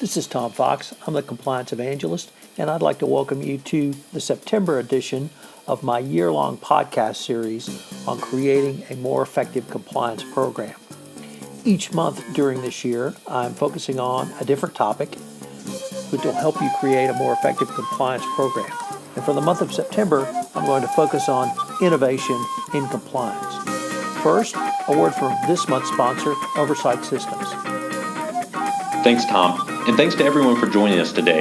This is Tom Fox. I'm the Compliance Evangelist, and I'd like to welcome you to the September edition of my year-long podcast series on creating a more effective compliance program. Each month during this year, I'm focusing on a different topic which will help you create a more effective compliance program. And for the month of September, I'm going to focus on innovation in compliance. First, a word from this month's sponsor, Oversight Systems. Thanks, Tom, and thanks to everyone for joining us today.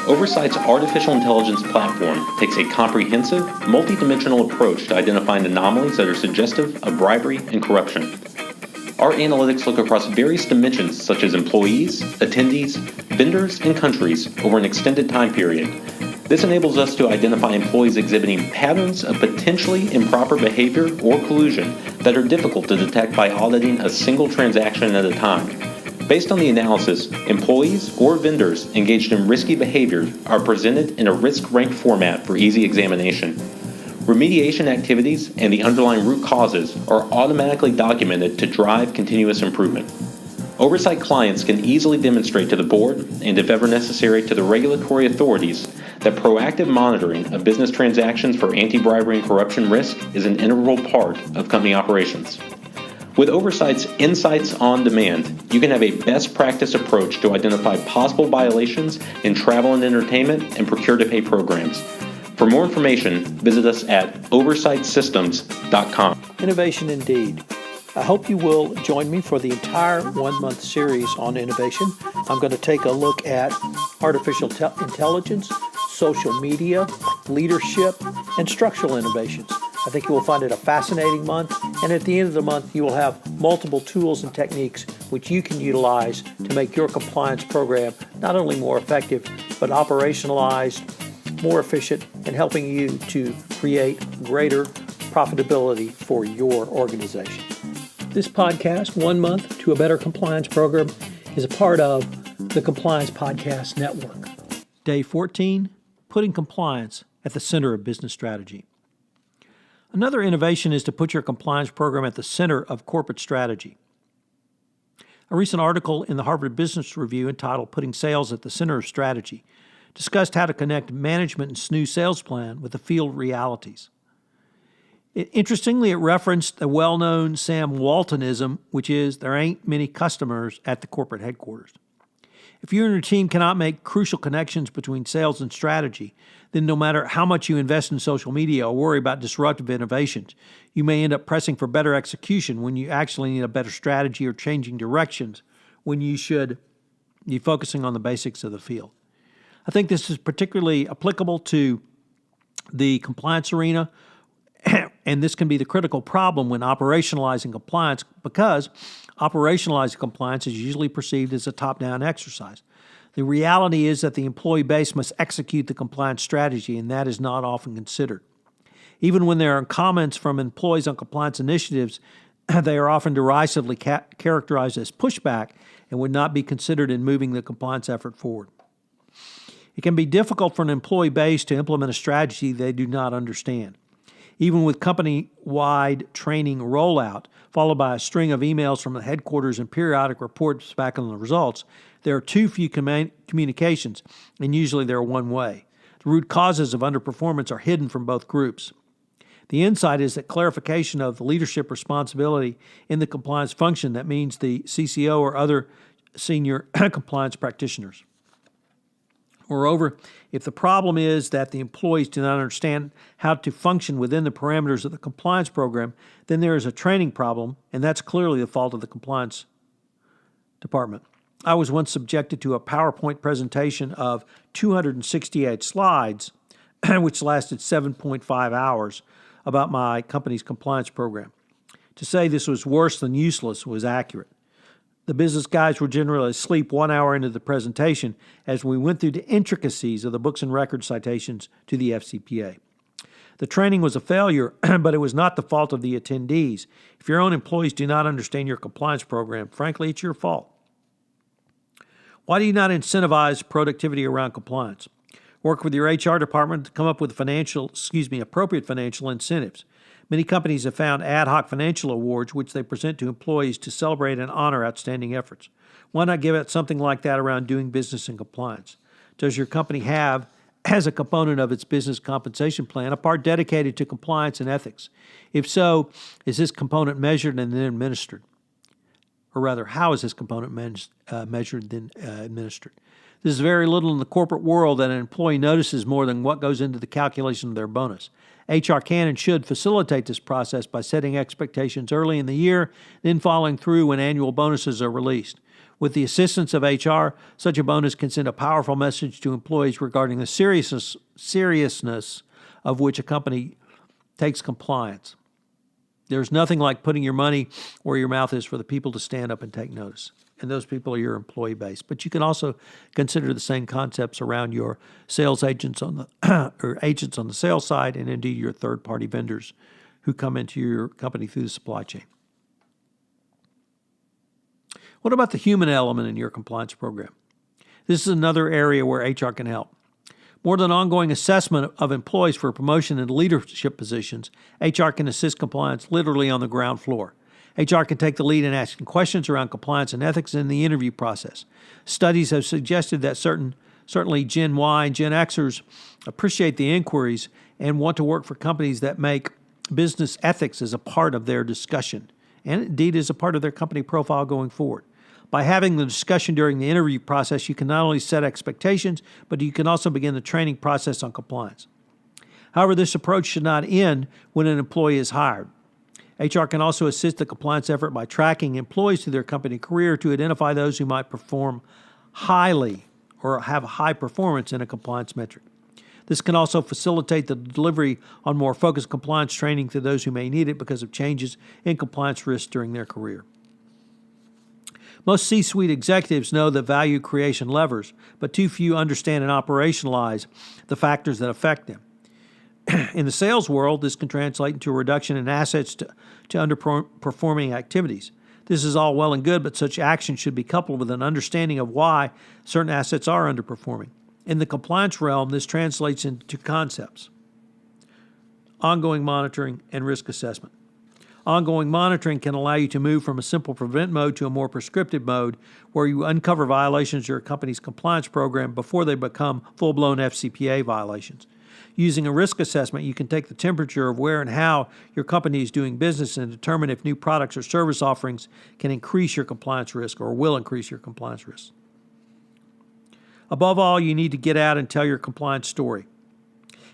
Oversight's artificial intelligence platform takes a comprehensive, multidimensional approach to identifying anomalies that are suggestive of bribery and corruption. Our analytics look across various dimensions such as employees, attendees, vendors, and countries over an extended time period. This enables us to identify employees exhibiting patterns of potentially improper behavior or collusion that are difficult to detect by auditing a single transaction at a time. Based on the analysis, employees or vendors engaged in risky behavior are presented in a risk-ranked format for easy examination. Remediation activities and the underlying root causes are automatically documented to drive continuous improvement. Oversight clients can easily demonstrate to the board, and if ever necessary to the regulatory authorities, that proactive monitoring of business transactions for anti-bribery and corruption risk is an integral part of company operations. With Oversight's Insights on Demand, you can have a best practice approach to identify possible violations in travel and entertainment and procure-to-pay programs. For more information, visit us at oversightsystems.com. Innovation indeed. I hope you will join me for the entire one-month series on innovation. I'm going to take a look at artificial intelligence, social media, leadership, and structural innovations. I think you will find it a fascinating month, and at the end of the month, you will have multiple tools and techniques which you can utilize to make your compliance program not only more effective, but operationalized, more efficient, and helping you to create greater profitability for your organization. This podcast, 1 Month to a Better Compliance Program, is a part of the Compliance Podcast Network. Day 14, Putting Compliance at the Center of Business Strategy. Another innovation is to put your compliance program at the center of corporate strategy. A recent article in the Harvard Business Review entitled Putting Sales at the Center of Strategy discussed how to connect management's new sales plan with the field realities. Interestingly, it referenced the well-known Sam Waltonism, which is, there ain't many customers at the corporate headquarters. If you and your team cannot make crucial connections between sales and strategy, then no matter how much you invest in social media or worry about disruptive innovations, you may end up pressing for better execution when you actually need a better strategy or changing directions when you should be focusing on the basics of the field. I think this is particularly applicable to the compliance arena, and this can be the critical problem when operationalizing compliance, because operationalizing compliance is usually perceived as a top-down exercise. The reality is that the employee base must execute the compliance strategy, and that is not often considered. Even when there are comments from employees on compliance initiatives, they are often derisively characterized as pushback and would not be considered in moving the compliance effort forward. It can be difficult for an employee base to implement a strategy they do not understand. Even with company-wide training rollout, followed by a string of emails from the headquarters and periodic reports back on the results, there are too few communications, and usually they're one way. The root causes of underperformance are hidden from both groups. The insight is that clarification of the leadership responsibility in the compliance function, that means the CCO or other senior compliance practitioners. Moreover, if the problem is that the employees do not understand how to function within the parameters of the compliance program, then there is a training problem, and that's clearly the fault of the compliance department. I was once subjected to a PowerPoint presentation of 268 slides, which lasted 7.5 hours, about my company's compliance program. To say this was worse than useless was accurate. The business guys were generally asleep 1 hour into the presentation as we went through the intricacies of the books and record citations to the FCPA. The training was a failure, but it was not the fault of the attendees. If your own employees do not understand your compliance program, frankly, it's your fault. Why do you not incentivize productivity around compliance? Work with your HR department to come up with appropriate financial incentives. Many companies have found ad hoc financial awards which they present to employees to celebrate and honor outstanding efforts. Why not give out something like that around doing business and compliance? Does your company have, as a component of its business compensation plan, a part dedicated to compliance and ethics? If so, is this component measured and then administered? Or rather, how is this component measured and administered? There's very little in the corporate world that an employee notices more than what goes into the calculation of their bonus. HR can and should facilitate this process by setting expectations early in the year, then following through when annual bonuses are released. With the assistance of HR, such a bonus can send a powerful message to employees regarding the seriousness of which a company takes compliance. There's nothing like putting your money where your mouth is for the people to stand up and take notice. And those people are your employee base. But you can also consider the same concepts around your sales agents on the or agents on the sales side, and indeed your third-party vendors who come into your company through the supply chain. What about the human element in your compliance program? This is another area where HR can help. More than ongoing assessment of employees for promotion and leadership positions, HR can assist compliance literally on the ground floor. HR can take the lead in asking questions around compliance and ethics in the interview process. Studies have suggested that certainly Gen Y and Gen Xers appreciate the inquiries and want to work for companies that make business ethics as a part of their discussion, and indeed as a part of their company profile going forward. By having the discussion during the interview process, you can not only set expectations, but you can also begin the training process on compliance. However, this approach should not end when an employee is hired. HR can also assist the compliance effort by tracking employees through their company career to identify those who might perform highly or have high performance in a compliance metric. This can also facilitate the delivery on more focused compliance training to those who may need it because of changes in compliance risks during their career. Most C-suite executives know the value creation levers, but too few understand and operationalize the factors that affect them. In the sales world, this can translate into a reduction in assets to underperforming activities. This is all well and good, but such action should be coupled with an understanding of why certain assets are underperforming. In the compliance realm, this translates into concepts: ongoing monitoring and risk assessment. Ongoing monitoring can allow you to move from a simple prevent mode to a more prescriptive mode where you uncover violations of your company's compliance program before they become full-blown FCPA violations. Using a risk assessment, you can take the temperature of where and how your company is doing business and determine if new products or service offerings can increase your compliance risk or will increase your compliance risk. Above all, you need to get out and tell your compliance story.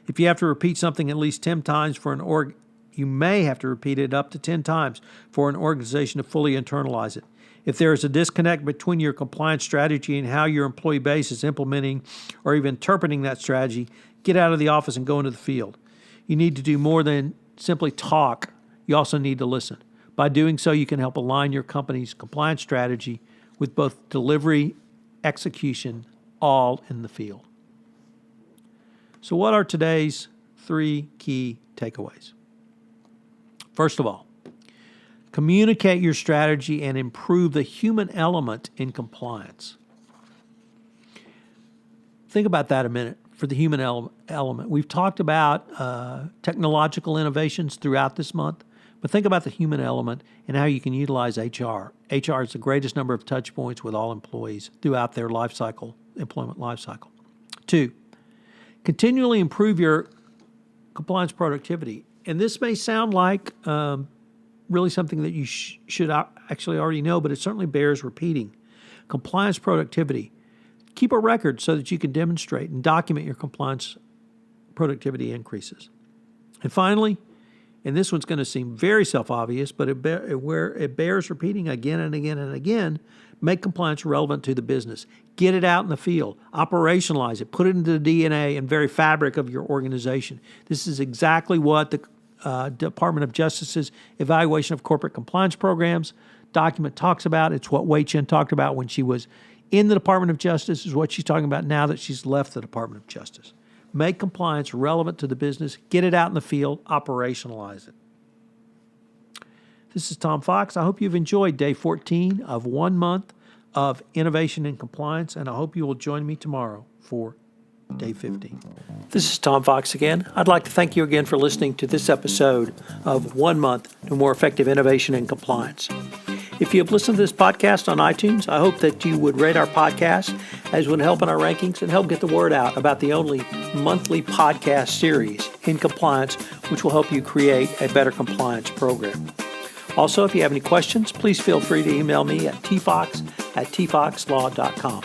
If you have to repeat something at least 10 times for an you may have to repeat it up to 10 times for an organization to fully internalize it. If there is a disconnect between your compliance strategy and how your employee base is implementing or even interpreting that strategy, get out of the office and go into the field. You need to do more than simply talk. You also need to listen. By doing so, you can help align your company's compliance strategy with both delivery, execution, all in the field. So what are today's 3 key takeaways? First of all, communicate your strategy and improve the human element in compliance. Think about that a minute for the human element. We've talked about technological innovations throughout this month, but think about the human element and how you can utilize HR. HR is the greatest number of touch points with all employees throughout their employment life cycle. 2, continually improve your compliance productivity. And this may sound like really something that you should actually already know, but it certainly bears repeating. Compliance productivity. Keep a record so that you can demonstrate and document your compliance productivity increases. And finally, and this one's going to seem very self-obvious, but where it bears repeating again and again and again, make compliance relevant to the business. Get it out in the field. Operationalize it. Put it into the DNA and very fabric of your organization. This is exactly what the Department of Justice's evaluation of corporate compliance programs document talks about. It's what Wei Chen talked about when she was in the Department of Justice, is what she's talking about now that she's left the Department of Justice. Make compliance relevant to the business. Get it out in the field. Operationalize it. This is Tom Fox. I hope you've enjoyed day 14 of 1 month of innovation and compliance, and I hope you will join me tomorrow for day 15. This is Tom Fox again. I'd like to thank you again for listening to this episode of 1 month to more effective innovation and compliance. If you have listened to this podcast on iTunes, I hope that you would rate our podcast, as would help in our rankings and help get the word out about the only monthly podcast series in compliance, which will help you create a better compliance program. Also, if you have any questions, please feel free to email me at tfox@tfoxlaw.com.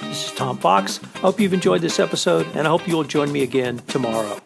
This is Tom Fox. I hope you've enjoyed this episode, and I hope you will join me again tomorrow.